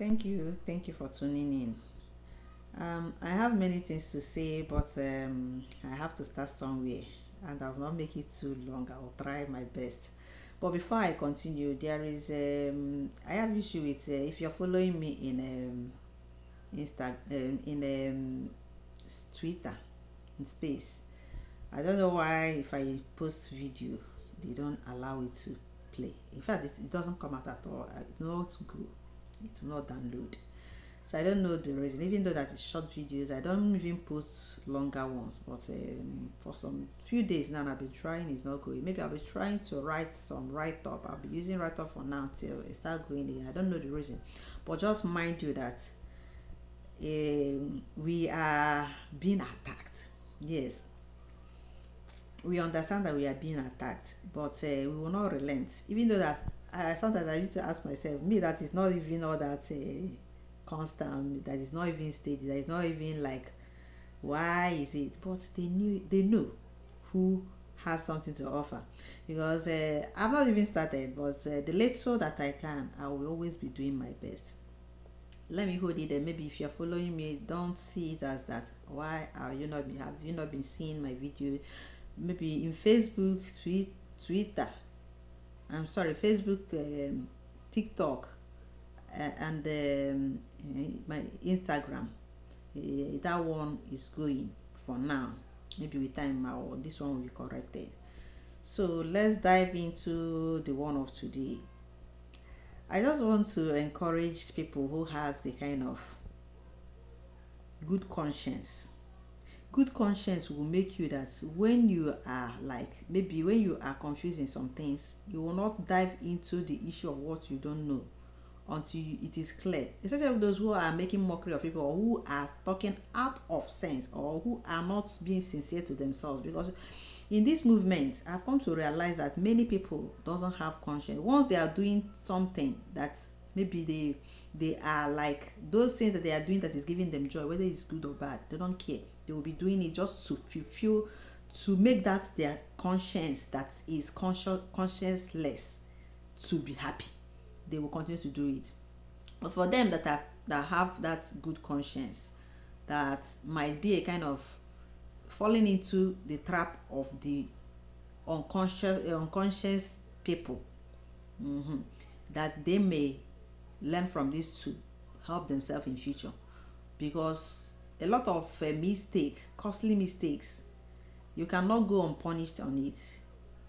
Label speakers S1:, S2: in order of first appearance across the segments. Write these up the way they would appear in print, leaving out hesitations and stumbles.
S1: Thank you for tuning in. I have many things to say, but I have to start somewhere, and I'll not make it too long. I will try my best. But before I continue, there is I have issue with if you're following me in in Twitter in space. I don't know why if I post video, they don't allow it to play. In fact, it doesn't come out at all. It's not good. It will not download. So I don't know the reason. Even though that it's short videos, I don't even post longer ones. But for some few days now, I've been trying. It's not going. Maybe I'll be trying to write some write up. I'll be using write up for now till it start going again. I don't know the reason, but just mind you that we are being attacked. Yes, we understand that we are being attacked, but we will not relent. Even though that sometimes I used to ask myself, me that is not even all that constant, that is not even steady, that is not even like, why is it? But they know who has something to offer, because I've not even started, but the little that I can, I will always be doing my best. Let me hold it there. Maybe if you're following me, don't see it as that. Why are you not have you not been seeing my video? Maybe in Facebook, Twitter. I'm sorry, Facebook, TikTok, and my Instagram. That one is going for now. Maybe with time, this one will be corrected. So let's dive into the one of today. I just want to encourage people who has the kind of good conscience. Good conscience will make you that when you are like, maybe when you are confusing some things, you will not dive into the issue of what you don't know until it is clear. Especially those who are making mockery of people, or who are talking out of sense, or who are not being sincere to themselves. Because in this movement, I've come to realize that many people doesn't have conscience. Once they are doing something that maybe they are like, those things that they are doing that is giving them joy, whether it's good or bad, they don't care. They will be doing it just to feel, to make that their conscience that is conscienceless to be happy. They will continue to do it. But for them that have that good conscience, that might be a kind of falling into the trap of the unconscious people, that they may learn from this to help themselves in future. Because a lot of costly mistakes, you cannot go unpunished on it.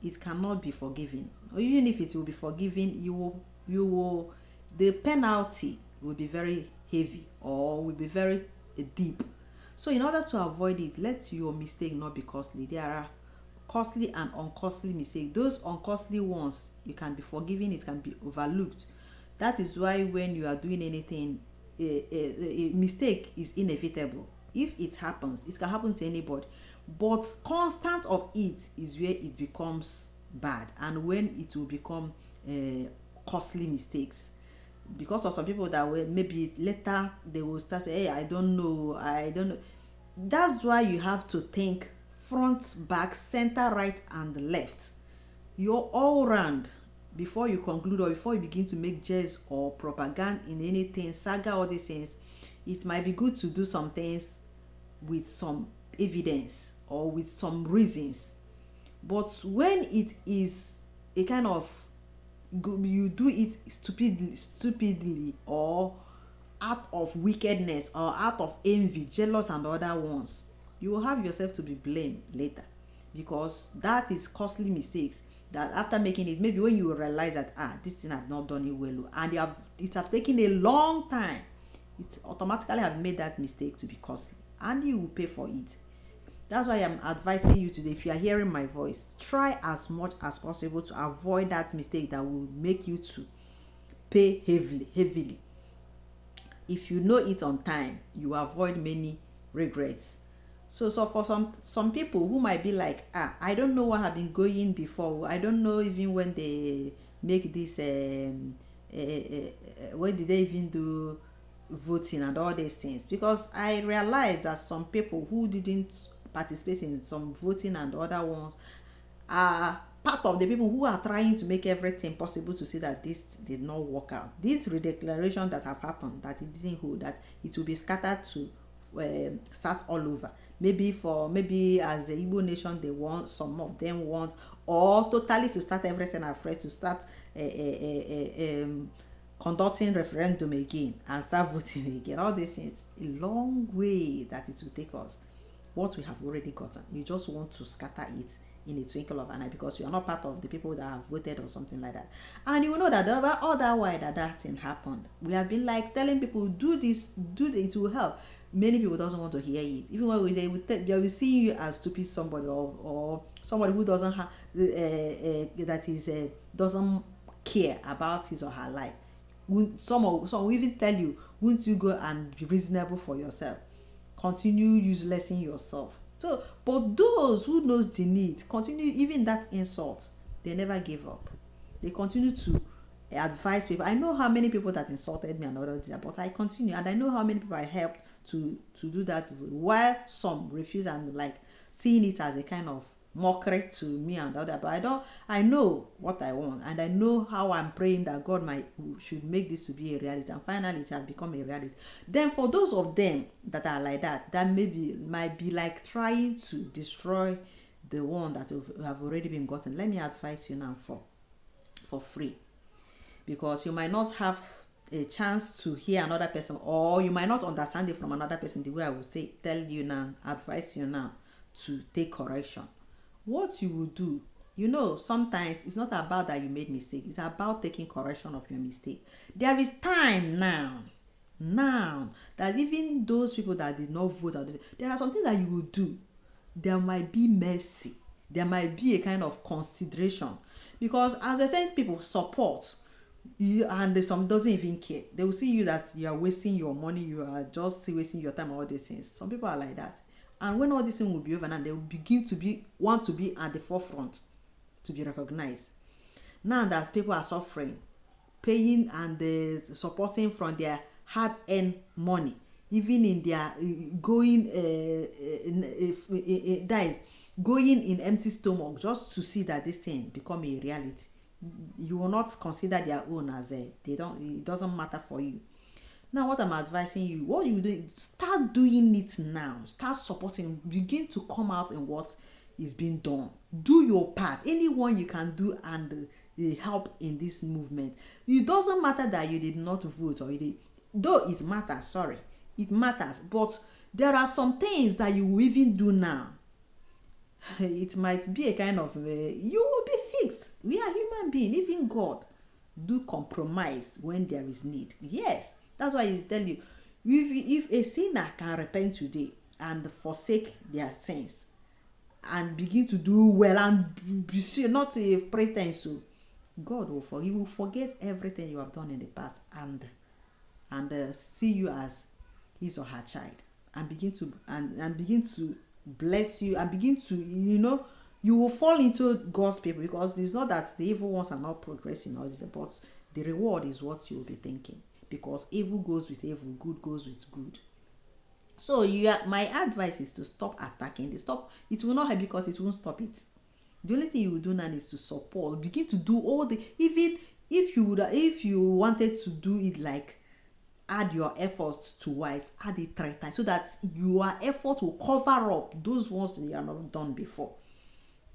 S1: It cannot be forgiven. Or even if it will be forgiven, you will the penalty will be very heavy, or will be very deep. So in order to avoid it, let your mistake not be costly. There are costly and uncostly mistakes. Those uncostly ones, you can be forgiven, it can be overlooked. That is why when you are doing anything, a mistake is inevitable. If it happens, it can happen to anybody. But constant of it is where it becomes bad, and when it will become costly mistakes. Because of some people that will, maybe later they will start saying, hey, I don't know. That's why you have to think front, back, center, right, and left. You're all round before you conclude, or before you begin to make jest or propaganda in anything, saga, all these things. It might be good to do some things with some evidence or with some reasons. But when it is a kind of, you do it stupidly, or out of wickedness, or out of envy, jealous, and other ones, you will have yourself to be blamed later. Because that is costly mistakes, that after making it, maybe when you realize that this thing I've not done it well, and it have taken a long time, it automatically have made that mistake to be costly, and you will pay for it. That's why I'm advising you today, if you are hearing my voice, try as much as possible to avoid that mistake that will make you to pay heavily. If you know it on time, you avoid many regrets. So for some people who might be like, I don't know what have been going before. I don't know even when they make this, when did they even do voting and all these things. Because I realized that some people who didn't participate in some voting and other ones are part of the people who are trying to make everything possible to see that this did not work out. This redeclaration that have happened, that it didn't hold, that it will be scattered to start all over. Maybe as the Igbo nation they want, some of them want, or totally to start everything afresh, to start conducting referendum again and start voting again. All these things, a long way that it will take us. What we have already gotten, you just want to scatter it in a twinkle of an eye because you are not part of the people that have voted or something like that. And you will know that all that while that thing happened, we have been like telling people, do this, it will help. Many people doesn't want to hear it. Even when they will see you as stupid somebody, or somebody who doesn't have doesn't care about his or her life. Some will even tell you, won't you go and be reasonable for yourself? Continue uselessing yourself. So, but those who knows the need, continue, even that insult, they never give up. They continue to advise people. I know how many people that insulted me and all that, but I continue, and I know how many people I helped to do that, while some refuse and like seeing it as a kind of mockery to me and other. But I know what I want, and I know how I'm praying that God should make this to be a reality, and finally it has become a reality. Then for those of them that are like that might be like trying to destroy the one that have already been gotten, let me advise you now for free, because you might not have a chance to hear another person, or you might not understand it from another person the way I would tell you now, advise you now to take correction. What you will do, sometimes it's not about that you made mistake, it's about taking correction of your mistake. There is time now that even those people that did not vote, there are some things that you will do. There might be mercy, there might be a kind of consideration, because as I said, people support you, and some doesn't even care. They will see you that you are wasting your money, you are just wasting your time, all these things. Some people are like that. And when all these things will be over, and they will begin to want to be at the forefront, to be recognized. Now that people are suffering, paying and supporting from their hard-earned money, even in their going in empty stomach, just to see that this thing become a reality. You will not consider their own as it doesn't matter for you. Now what I'm advising you, what you do, start doing it now. Start supporting, begin to come out in what is being done. Do your part, anyone you can do, and help in this movement. It doesn't matter that you did not vote, or though it matters, it matters, but there are some things that you will even do now. It might be a kind of you will be fixed. We are human beings. Even God do compromise when there is need. Yes, that's why you tell you, if a sinner can repent today and forsake their sins and begin to do well and be not a pretense, so God will forgive. He will forget everything you have done in the past and see you as his or her child, and begin to bless you, and begin to you will fall into God's people, because it's not that the evil ones are not progressing or this, but the reward is what you will be thinking, because evil goes with evil, good goes with good. So my advice is to stop attacking this. It will not help, because it won't stop it. The only thing you will do now is to support, begin to do all the, even if you wanted to do it, like add your efforts twice, add it 3 times, so that your effort will cover up those ones that you have not done before.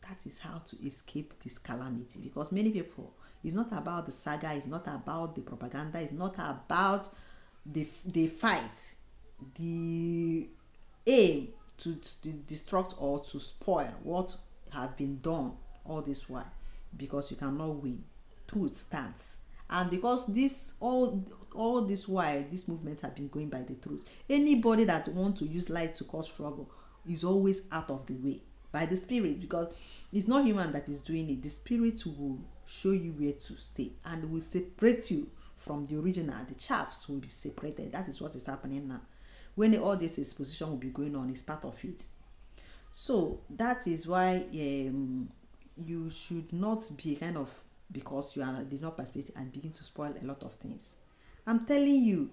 S1: That is how to escape this calamity, because many people, it's not about the saga, it's not about the propaganda, it's not about the fight, the aim to destruct or to spoil what have been done all this while, because you cannot win. Truth stands. And because all this while, this movement has been going by the truth. Anybody that wants to use light to cause trouble is always out of the way by the spirit, because it's not human that is doing it. The spirit will show you where to stay and will separate you from the original. The chaffs will be separated. That is what is happening now. When all this exposition will be going on, is part of it. So that is why you should not be kind of, because you did not participate, and begin to spoil a lot of things. I'm telling you,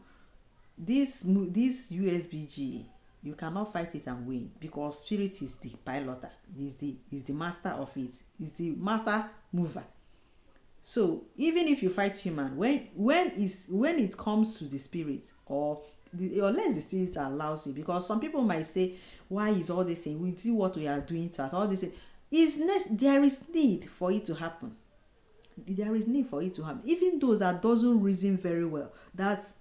S1: this USBG You cannot fight it and win, because spirit is the piloter, is the master of it, is the master mover. So even if you fight human, when it comes to the spirit, unless the spirit allows you, because some people might say, why is all this thing, we do what we are doing to us, all this thing is there is need for it to happen. There is need for it to happen, even those that doesn't reason very well. That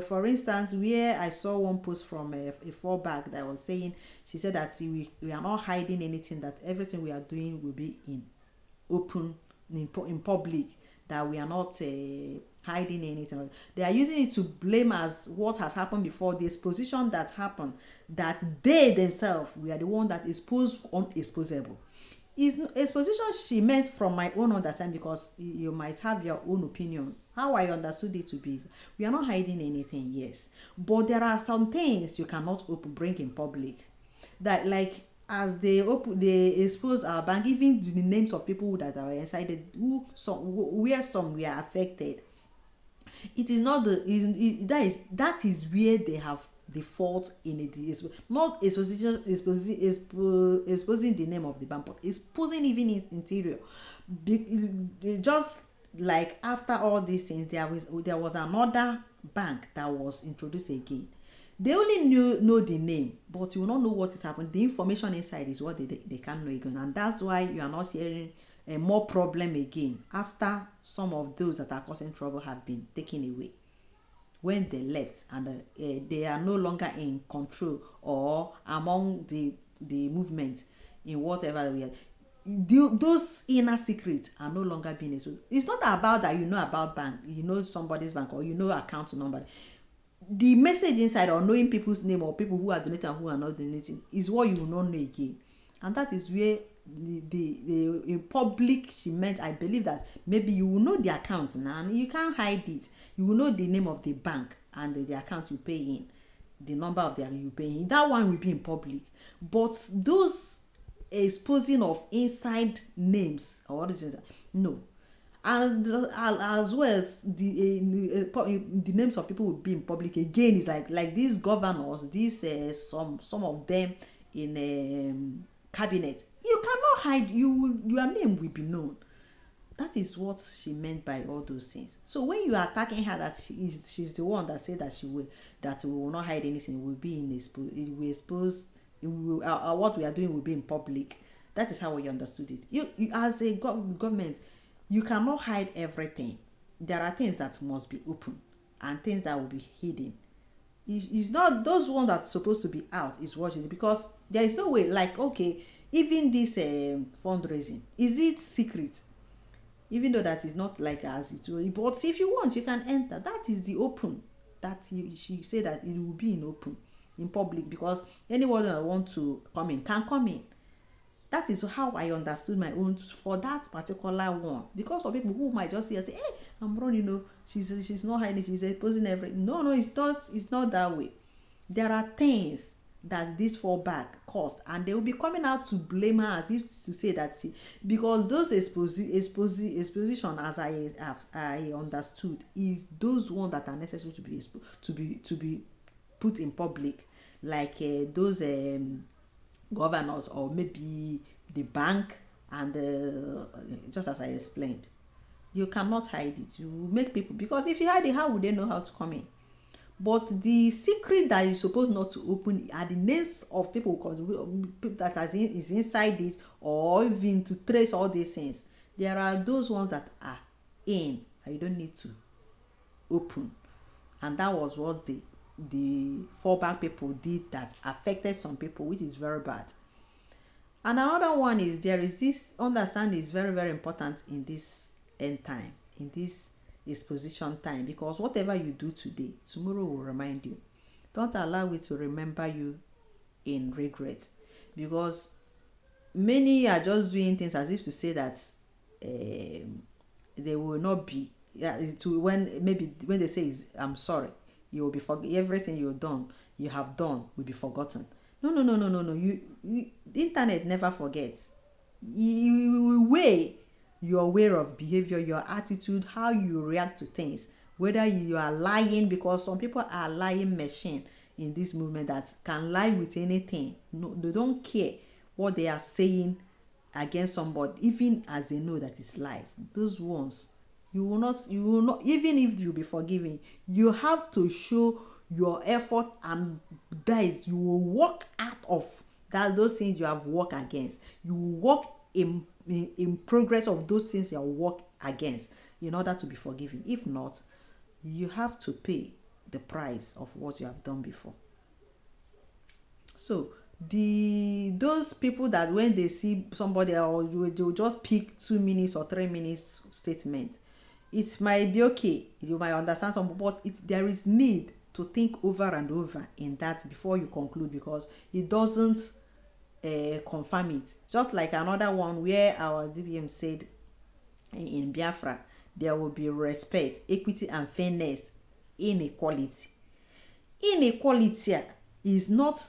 S1: for instance, where I saw one post from a fallback that was saying, she said that we are not hiding anything, that everything we are doing will be in open, in public, that we are not hiding anything. They are using it to blame as what has happened before, the exposition that happened, that they themselves, we are the one that exposed unexposable. Is exposition she meant, from my own understanding, because you might have your own opinion. How I understood it to be, we are not hiding anything, yes, but there are some things you cannot bring in public. That, like, as they expose our bank, even the names of people that are inside, where some were affected. It is not that is where they have the fault in it. Not exposing the name of the bank, but exposing even its interior. Just like after all these things, there was another bank that was introduced again. They only know the name, but you will not know what is happening. The information inside is what they can't know again, and that's why you are not hearing more problem again after some of those that are causing trouble have been taken away, when they left, and they are no longer in control or among the movement in whatever we are. Those inner secrets are no longer being exposed. It's not about that you know about bank, you know somebody's bank, or you know account number. The message inside, or knowing people's name, or people who are donating and who are not donating, is what you will not know again. And that is where the in public, she meant, I believe that maybe you will know the account now, and you can't hide it. You will know the name of the bank and the account you pay in, the number of the you pay in. That one will be in public. But those exposing of inside names or what is it, no. And as well as the names of people will be in public again. Is like these governors, these some of them in cabinet. You cannot hide, your name will be known. That is what she meant by all those things. So when you are attacking her, that she's the one that said that we will not hide anything, it will be it will expose, what we are doing will be in public. That is how we understood it. You as a government, you cannot hide everything. There are things that must be open and things that will be hidden. It's not those ones that's supposed to be out is watching, because there is no way, like, okay, even this fundraising, is it secret? Even though that is not like as it will, but if you want, you can enter. That is the open. That she said that it will be in open, in public, because anyone that want to come in can come in. That is how I understood my own for that particular one. Because for people who might just say, hey, I'm wrong, she's not hiding, she's exposing everything. No, it's not that way. There are things that this fallback caused, and they will be coming out to blame her, as if to say that because those exposition, as I understood, is those ones that are necessary to be put in public, like those governors, or maybe the bank, and just as I explained, you cannot hide it. You make people, because if you hide it, how would they know how to come in? But the secret that is supposed not to open are the names of people that is inside it, or even to trace all these things. There are those ones that are in, and you don't need to open. And that was what the fallback people did, that affected some people, which is very bad. And another one is, there is this understanding is very, very important in this end time, in this exposition time, because whatever you do today, tomorrow will remind you. Don't allow it to remember you in regret, because many are just doing things as if to say that they will not be, when they say I'm sorry, you will be everything you have done will be forgotten. No. You the internet never forgets. You weigh your way of behavior, your attitude, how you react to things, whether you are lying, because some people are lying machine. in this movement that can lie with anything. No, they don't care what they are saying against somebody, even as they know that it's lies. Those ones, you will not, even if you be forgiven, you have to show your effort, and guys, you will walk out of that, those things you have worked against. You will walk in progress of those things you have worked against in order to be forgiven. If not, you have to pay the price of what you have done before. So those people that when they see somebody, or they'll just pick 2 minutes or 3 minutes statement, it might be okay, you might understand some, but there is need to think over and over in that before you conclude, because it doesn't confirm it. Just like another one where our DBM said in Biafra, there will be respect, equity and fairness, inequality. Inequality is not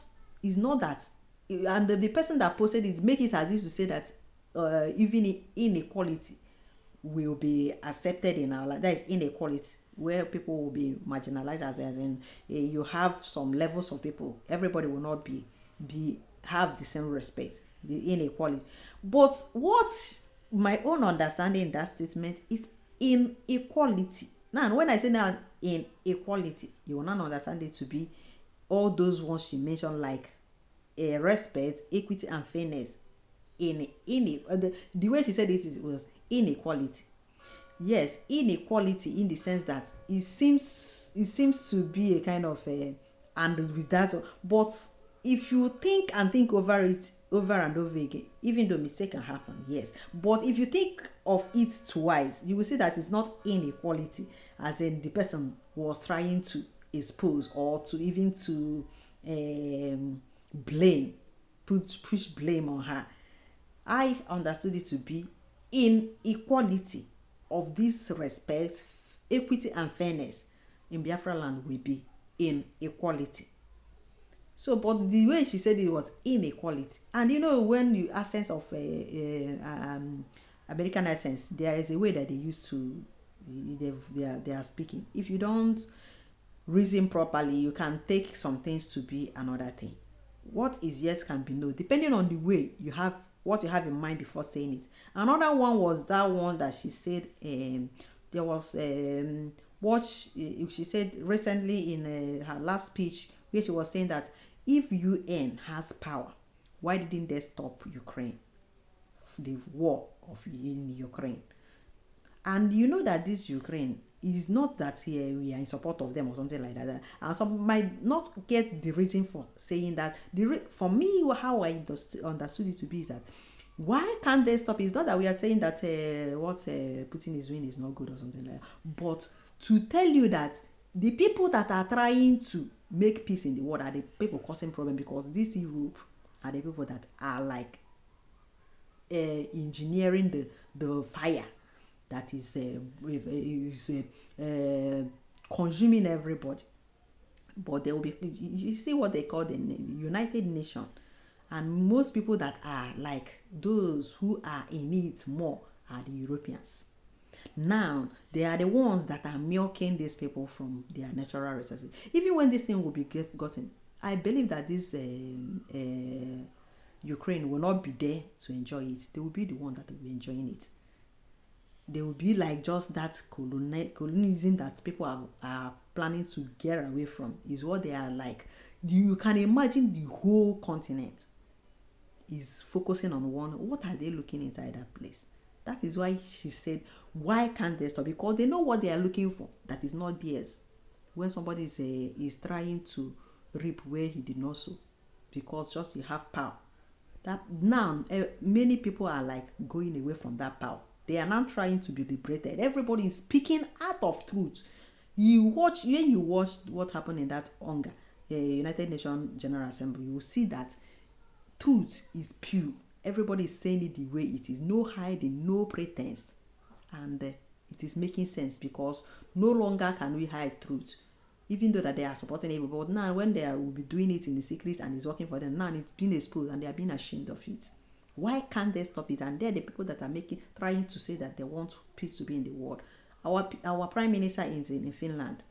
S1: that, and the person that posted it make it as if to say that even inequality will be accepted in our life. That is inequality, where people will be marginalized, as in you have some levels of people, everybody will not be have the same respect, the inequality. But what my own understanding in that statement is inequality. Now when I say now inequality, you will not understand it to be all those ones she mentioned, like respect, equity and fairness. The way she said it was inequality. Yes, inequality, in the sense that it seems to be a kind of and with that, but if you think and think over it over and over again, even though mistake can happen, yes, but if you think of it twice, you will see that it's not inequality, as in the person was trying to expose or to even to blame, push blame on her. I understood it to be inequality of this respect, equity and fairness in Biafra land will be inequality. So, but the way she said it was inequality. And you know, when you essence of American essence, there is a way that they used to, they are speaking. If you don't reason properly, you can take some things to be another thing. What is yet can be known, depending on the way you have, what you have in mind before saying it. Another one was that one that she said, there was what she said recently in her last speech, where she was saying that if UN has power, why didn't they stop Ukraine, the war of in Ukraine? And you know that this Ukraine is not that here we are in support of them or something like that. And some might not get the reason for saying that. For me, how I understood it to be is that why can't they stop? It's not that we are saying that what Putin is doing is not good or something like that, but to tell you that the people that are trying to make peace in the world are the people causing problem, because this Europe are the people that are like engineering the fire that is consuming everybody. But there will be, you see what they call the United Nations, and most people that are like those who are in it more are the Europeans. Now they are the ones that are milking these people from their natural resources. Even when this thing will be gotten, I believe that this Ukraine will not be there to enjoy it. They will be the one that will be enjoying it. They will be like just that colonialism that people are planning to get away from, is what they are like. You can imagine the whole continent is focusing on one. What are they looking inside that place? That is why she said, why can't they stop? Because they know what they are looking for, that is not theirs. When somebody is trying to reap where he did not sow, because just you have power. That now many people are like going away from that power. They are now trying to be liberated. Everybody is speaking out of truth. When you watch what happened in that hunger, United Nations General Assembly, you will see that truth is pure. Everybody is saying it the way it is. No hiding, no pretense. And it is making sense, because no longer can we hide truth. Even though that they are supporting it, but now when they will be doing it in the secret and it's working for them, now it's being exposed and they are being ashamed of it. Why can't they stop it? And they're the people that are trying to say that they want peace to be in the world. Our prime minister is in Finland.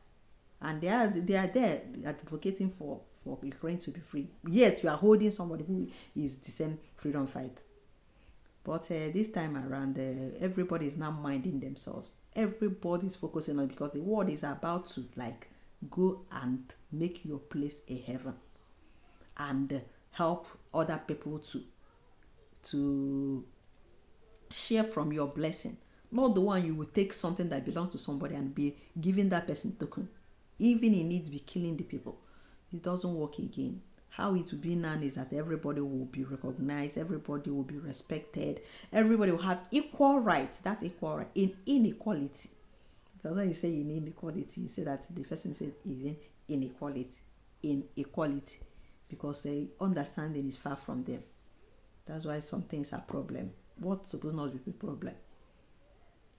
S1: and they are there advocating for Ukraine to be free. Yes, you are holding somebody who is the same freedom fighter. But this time around, everybody is now minding themselves. Everybody is focusing on it because the world is about to like go and make your place a heaven, and help other people to share from your blessing. Not the one you will take something that belongs to somebody and be giving that person token. Even in it be killing the people. It doesn't work again. How it will be now is that everybody will be recognized, everybody will be respected, everybody will have equal rights. That equal right in inequality. Because when you say in inequality, you say that the person said even inequality, in equality, because the understanding is far from them. That's why some things are problem. What's supposed not to be a problem?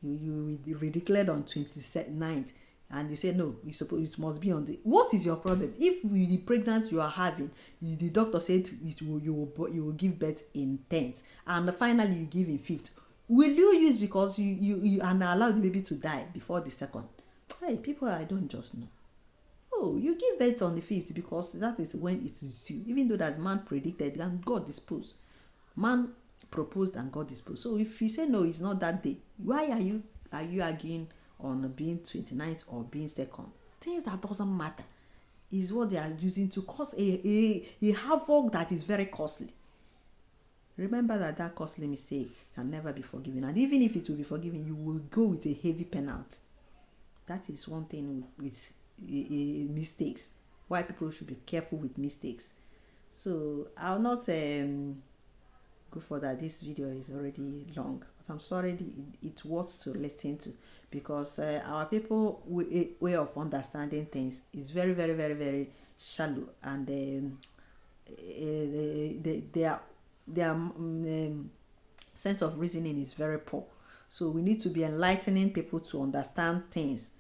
S1: You declared on 29th, and you say no, it must be on the. What is your problem? If the pregnant you are having, the doctor said you will give birth in 10th, and finally you give in 5th, will you use because you and allow the baby to die before the second? Hey, people, I don't just know. Oh, you give birth on the 5th because that is when it is due, even though that man predicted and God disposed. Man proposed and God disposed. So if you say no, it's not that day, why are you arguing on being 29th or being second? Things that doesn't matter is what they are using to cause a havoc that is very costly. Remember that costly mistake can never be forgiven, and even if it will be forgiven, you will go with a heavy penalty. That is one thing with mistakes, why people should be careful with mistakes. So I'll not go further. This video is already long, but I'm sorry, it's worth to listen to, because our people way of understanding things is very very very very shallow, and their sense of reasoning is very poor. So we need to be enlightening people to understand things.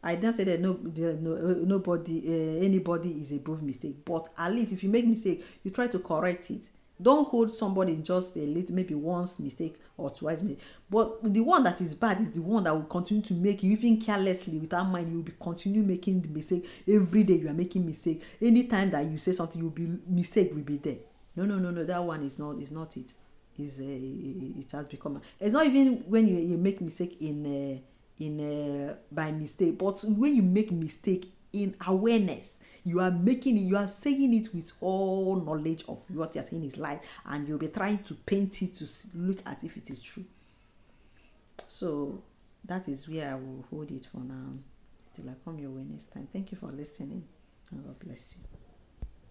S1: I don't say that nobody anybody is above mistake, but at least if you make mistake, you try to correct it. Don't hold somebody just a little, maybe once mistake or twice mistake. But the one that is bad is the one that will continue to make you, even carelessly, without mind, you will be continue making the mistake. Every day you are making mistake. Anytime that you say something, mistake will be there. No. That one is not it. It has become. It's not even when you make mistake in by mistake, but when you make mistake in awareness, you are saying it with all knowledge of what you are saying is lie, and you'll be trying to paint it to look as if it is true. So that is where I will hold it for now till I come your way next time. Thank you for listening, and God bless you.